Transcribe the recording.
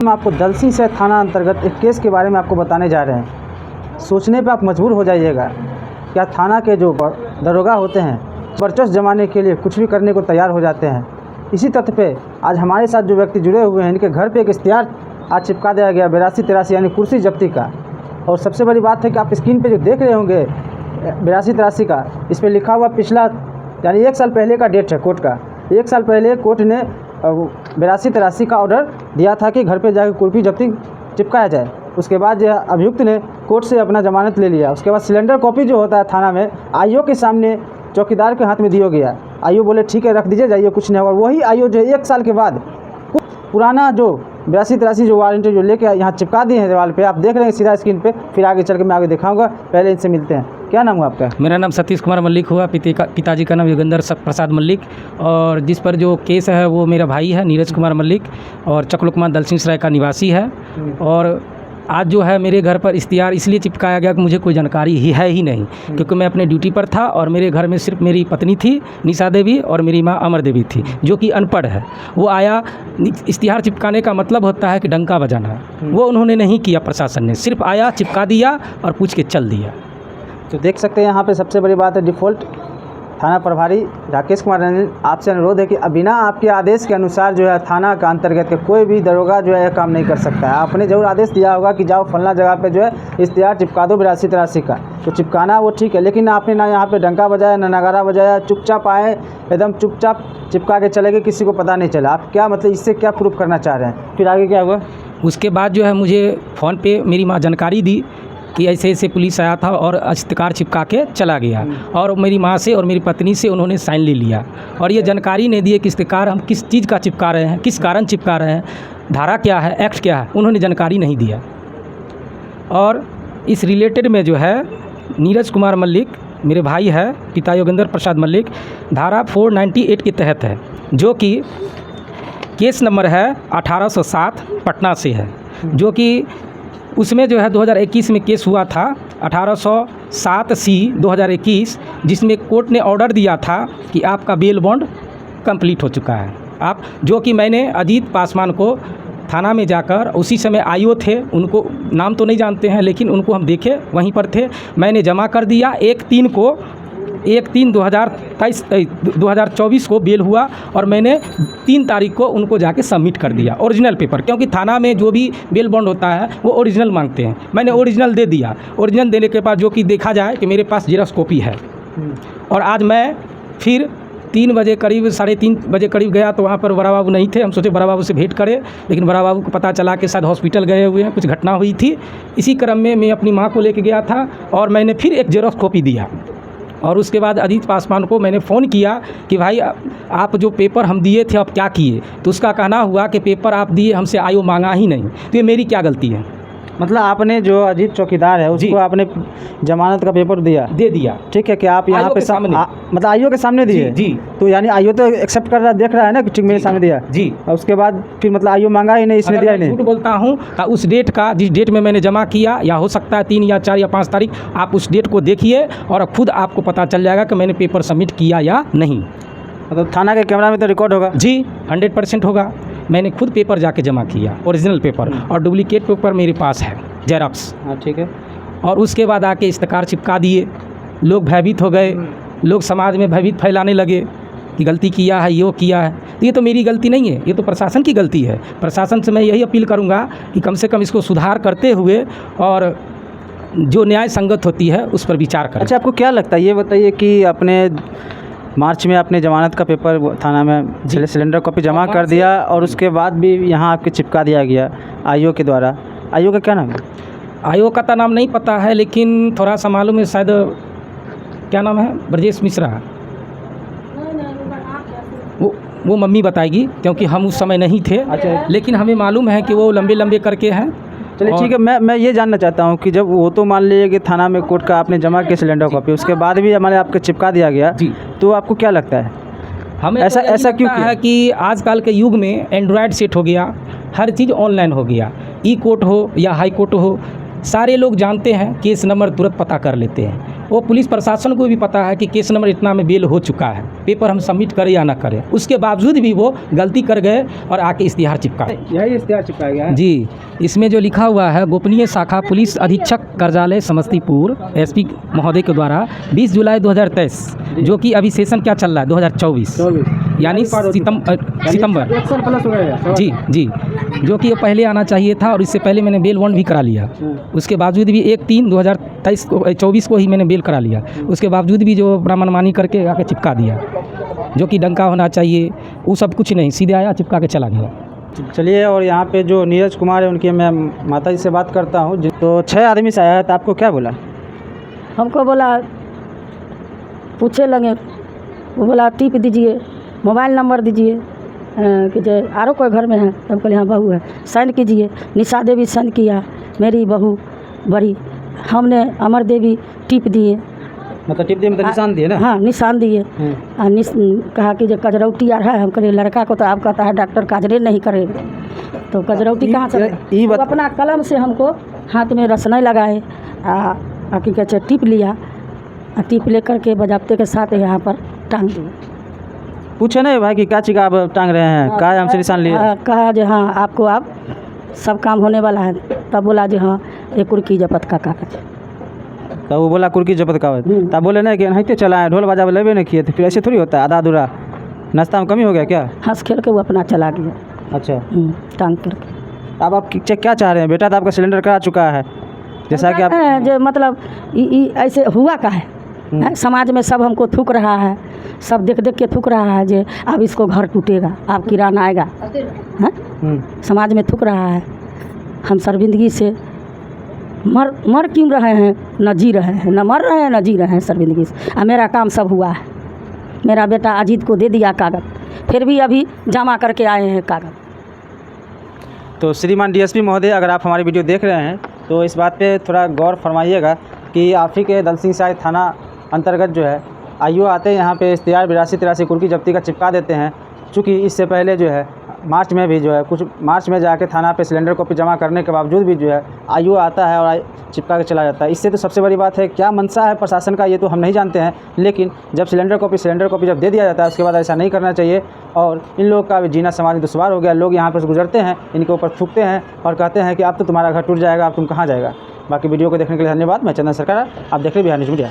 हम आपको दलसिंह सराय थाना अंतर्गत एक केस के बारे में आपको बताने जा रहे हैं। सोचने पे आप मजबूर हो जाइएगा। क्या थाना के जो दरोगा होते हैं वर्चस्व जमाने के लिए कुछ भी करने को तैयार हो जाते हैं। इसी तथ्य पे आज हमारे साथ जो व्यक्ति जुड़े हुए हैं, इनके घर पे एक इश्तिहार आज चिपका दिया गया 82-83 यानी कुर्सी जब्ती का। और सबसे बड़ी बात है कि आप स्क्रीन पे जो देख रहे होंगे 82-83 का, इस पर लिखा हुआ पिछला यानी 1 साल पहले का डेट है कोर्ट का। 1 साल पहले कोर्ट ने 82-83 का ऑर्डर दिया था कि घर पे जाकर कुर्सी जब्ती चिपकाया जाए। उसके बाद अभियुक्त ने कोर्ट से अपना जमानत ले लिया। उसके बाद सिलेंडर कॉपी जो होता है थाना में आईओ के सामने चौकीदार के हाथ में दिया गया। आईओ बोले ठीक है रख दीजिए, जाइए कुछ नहीं होगा। वही आईओ जो 1 साल के बाद पुराना जो 82-83 जो वारंट जो लेके यहाँ चिपका दिए हैं दीवार पे, आप देख रहे हैं सीधा स्क्रीन पे। फिर आगे चल के मैं आगे दिखाऊंगा। पहले इनसे मिलते हैं। क्या नाम हुआ आपका? मेरा नाम सतीश कुमार मल्लिक हुआ। पिताजी का नाम योगेंद्र प्रसाद मल्लिक। और जिस पर जो केस है वो मेरा भाई है नीरज कुमार मल्लिक और चकलुकमा दलसिंह सराय का निवासी है। और आज जो है मेरे घर पर इश्तिहार इसलिए चिपकाया गया कि मुझे कोई जानकारी ही नहीं, क्योंकि मैं अपने ड्यूटी पर था और मेरे घर में सिर्फ मेरी पत्नी थी निशा देवी और मेरी माँ अमर देवी थी, जो कि अनपढ़ है। वो आया, इश्तिहार चिपकाने का मतलब होता है कि डंका बजाना, वो उन्होंने नहीं किया। प्रशासन ने सिर्फ आया, चिपका दिया और पूछ के चल दिया। तो देख सकते हैं यहाँ पे सबसे बड़ी बात है डिफ़ॉल्ट थाना प्रभारी राकेश कुमार रंजन, आपसे अनुरोध है कि बिना आपके आदेश के अनुसार जो है थाना का अंतर्गत के कोई भी दरोगा जो है काम नहीं कर सकता है। आपने जरूर आदेश दिया होगा कि जाओ फलना जगह पे जो है इश्तिहार चिपका दो 82-83 का, तो चिपकाना वो ठीक है, लेकिन आपने ना यहाँ पे डंका बजाया ना नगारा बजाया, चुपचाप आए, एकदम चुपचाप चिपका के चले गए, किसी को पता नहीं चला। आप क्या मतलब इससे क्या प्रूफ करना चाह रहे हैं? फिर आगे क्या हुआ? उसके बाद जो है मुझे फ़ोन पे मेरी माँ जानकारी दी कि ऐसे ऐसे पुलिस आया था और इश्तिहार चिपका के चला गया। और मेरी माँ से और मेरी पत्नी से उन्होंने साइन ले लिया और ये जानकारी नहीं दी कि इश्तिहार हम किस चीज़ का चिपका रहे हैं, किस कारण चिपका रहे हैं, धारा क्या है, एक्ट क्या है, उन्होंने जानकारी नहीं दिया। और इस रिलेटेड में जो है नीरज कुमार मल्लिक मेरे भाई है, पिता योगेंद्र प्रसाद मल्लिक, धारा 498 के तहत है, जो कि केस नंबर है 1807 पटना से है, जो कि उसमें जो है 2021 में केस हुआ था 1807C 2021, जिसमें कोर्ट ने ऑर्डर दिया था कि आपका बेल बॉन्ड कंप्लीट हो चुका है। आप जो कि मैंने अजीत पासवान को थाना में जाकर, उसी समय आईओ थे, उनको नाम तो नहीं जानते हैं लेकिन उनको हम देखे वहीं पर थे, मैंने जमा कर दिया। 1/3/2024 को बेल हुआ और मैंने 3 तारीख को उनको जाके सबमिट कर दिया ओरिजिनल पेपर, क्योंकि थाना में जो भी बेल बॉन्ड होता है वो ओरिजिनल मांगते हैं। मैंने ओरिजिनल दे दिया। ओरिजिनल देने के बाद जो कि देखा जाए कि मेरे पास जेरॉक्स कॉपी है। और आज मैं फिर 3 बजे करीब, 3:30 बजे करीब गया तो वहाँ पर बड़ा बाबू नहीं थे। हम सोचे बड़ा बाबू से भेंट करें, लेकिन बड़ा बाबू को पता चला कि शायद हॉस्पिटल गए हुए हैं, कुछ घटना हुई थी। इसी क्रम में मैं अपनी माँ को लेके गया था और मैंने फिर एक जेरॉक्स कॉपी दिया। और उसके बाद अजीत पासवान को मैंने फ़ोन किया कि भाई आप जो पेपर हम दिए थे आप क्या किए? तो उसका कहना हुआ कि पेपर आप दिए, हमसे आईओ मांगा ही नहीं। तो ये मेरी क्या गलती है? मतलब आपने जो अजीत चौकीदार है उसको आपने जमानत का पेपर दे दिया, ठीक है? कि आप यहाँ पे सामने मतलब आईओ के सामने दिए? जी। तो यानी आईओ तो एक्सेप्ट कर रहा, देख रहा है ना कि ठीक मेरे सामने दिया जी। और उसके बाद फिर मतलब आईओ मांगा ही नहीं, इसने दिया ही नहीं। झूठ बोलता हूँ उस डेट का, जिस डेट में मैंने जमा किया, या हो सकता है 3 या 4 या 5 तारीख, आप उस डेट को देखिए और खुद आपको पता चल जाएगा कि मैंने पेपर सबमिट किया या नहीं। मतलब थाना के कैमरा में तो रिकॉर्ड होगा जी, 100% होगा। मैंने खुद पेपर जाके जमा किया, ओरिजिनल पेपर, और डुप्लीकेट पेपर मेरे पास है, जेरॉक्स। हाँ ठीक है। और उसके बाद आके इश्तिहार चिपका दिए। लोग भयभीत हो गए, लोग समाज में भयभीत फैलाने लगे कि गलती किया है, यो किया है। तो ये तो मेरी गलती नहीं है, ये तो प्रशासन की गलती है। प्रशासन से मैं यही अपील करूँगा कि कम से कम इसको सुधार करते हुए और जो न्याय संगत होती है उस पर विचार करें। अच्छा, आपको क्या लगता है, ये बताइए कि अपने मार्च में आपने जमानत का पेपर थाना में सिलेंडर कॉपी जमा कर दिया और उसके बाद भी यहाँ आपके चिपका दिया गया आईओ के द्वारा। आईओ का क्या नाम है? आईओ का तो नाम नहीं पता है, लेकिन थोड़ा सा मालूम है, शायद क्या नाम है, ब्रजेश मिश्रा। वो मम्मी बताएगी क्योंकि हम उस समय नहीं थे। अच्छा। लेकिन हमें मालूम है कि वो लंबे लंबे करके हैं। चलिए ठीक है। मैं ये जानना चाहता हूँ कि जब वो तो मान लीजिए कि थाना में कोर्ट का आपने जमा किया सिलेंडर कॉपी, उसके बाद भी हमारे आपके चिपका दिया गया जी, तो आपको क्या लगता है हमें ऐसा क्यों है कि आजकल के युग में एंड्रॉयड सेट हो गया, हर चीज़ ऑनलाइन हो गया। ई कोर्ट हो या हाई कोर्ट हो, सारे लोग जानते हैं, केस नंबर तुरंत पता कर लेते हैं। वो पुलिस प्रशासन को भी पता है कि केस नंबर इतना में बेल हो चुका है, पेपर हम सबमिट करें या ना करें, उसके बावजूद भी वो गलती कर गए और आके इश्तिहार चिपकाए। यही इश्तिहार चिपकाया गया है जी, इसमें जो लिखा हुआ है, गोपनीय शाखा पुलिस अधीक्षक कार्यालय समस्तीपुर एसपी महोदय के द्वारा 20 जुलाई 2023, जो कि अभी सेशन क्या चल रहा है 2024 यानी सितंबर। एक साल प्लस हो गया है। जी जी, जो कि पहले आना चाहिए था और इससे पहले मैंने बेल 1 भी करा लिया। उसके बावजूद भी 1/3/2024 को ही मैंने बेल करा लिया। उसके बावजूद भी जो अपना मनमानी करके आके चिपका दिया, जो कि डंका होना चाहिए, वो सब कुछ नहीं, सीधे आया चिपका के चला गया। चलिए, और यहाँ पे जो नीरज कुमार है उनकी मैं माता जी से बात करता हूँ। तो 6 आदमी से आया है, तो आपको क्या बोला? हमको बोला, पूछे लगे, वो बोला टिप दीजिए, मोबाइल नंबर दीजिए कि जो आरो कोई घर में है, तो हम कहले हाँ बहू है, साइन कीजिए। निशा देवी साइन किया, मेरी बहू बड़ी। हमने अमर देवी टिप दिए, मतलब टिप दिए मतलब निशान दिए ना? हाँ, निशान दिए। कहा कि जो कजरौटी आ रहा है, हम कहे लड़का को तो आप कहता है डॉक्टर काजरे नहीं करेगा, तो कजरौटी कहाँ से? वो अपना कलम से हमको हाथ में रसना लगाए, कि कहते टिप लिया, टिप लेकर के बजाबते के साथ यहाँ पर टांग दिया। पूछे नहीं भाई कि क्या चीज़ आप टांग रहे हैं, कहा हमसे निशान लिए? कहा जो हाँ आपको आप सब काम होने वाला है। तब बोला जो हाँ एक कुर्की जपत का कागज। तो वो बोला कुर्की जपत कागज, तब बोले नहीं कि नहीं चला है, ढोल बाजा लेवे नहीं किए थे, फिर ऐसे थोड़ी होता है, आधा अधूरा नाश्ता में कमी हो गया क्या? हंस खेल के वो अपना चला गया। अच्छा, टांग करके। अब आप क्या चाह रहे हैं? बेटा तो आपका सिलेंडर करा चुका है, जैसा कि आप जो मतलब ऐसे हुआ का है, समाज में सब हमको थूक रहा है, सब देख देख के थूक रहा है जो अब इसको घर टूटेगा, अब किराना आएगा, समाज में थूक रहा है। हम शर्मिंदगी से मर क्यों रहे हैं, न जी रहे हैं, न मर रहे हैं, न जी रहे हैं शर्मिंदगी से। अब मेरा काम सब हुआ है, मेरा बेटा अजीत को दे दिया कागज़, फिर भी अभी जमा करके आए हैं कागज़। तो श्रीमान डीएसपी महोदय, अगर आप हमारी वीडियो देख रहे हैं तो इस बात पे थोड़ा गौर फरमाइएगा कि आप ही के दलसिंह साहिब थाना अंतर्गत जो है आईओ आते हैं यहाँ पे इश्तिहार 82-83 कुर्की जब्ती का चिपका देते हैं। चूँकि इससे पहले जो है मार्च में भी जो है मार्च में जाके थाना पे सिलेंडर कॉपी जमा करने के बावजूद भी जो है आईओ आता है और चिपका के चला जाता है। इससे तो सबसे बड़ी बात है, क्या मंशा है प्रशासन का ये तो हम नहीं जानते हैं, लेकिन जब सिलेंडर कॉपी जब दे दिया जाता है उसके बाद ऐसा नहीं करना चाहिए। और इन लोगों का भी जीना समाज में दुश्वार हो गया। लोग यहाँ पर गुजरते हैं, इनके ऊपर थूकते हैं और कहते हैं कि अब तो तुम्हारा घर टूट जाएगा, अब तुम कहाँ जाएगा। बाकी वीडियो को देखने के लिए धन्यवाद। मैं चंदन सरकार, आप देख रहे बिहार न्यूज़ मीडिया।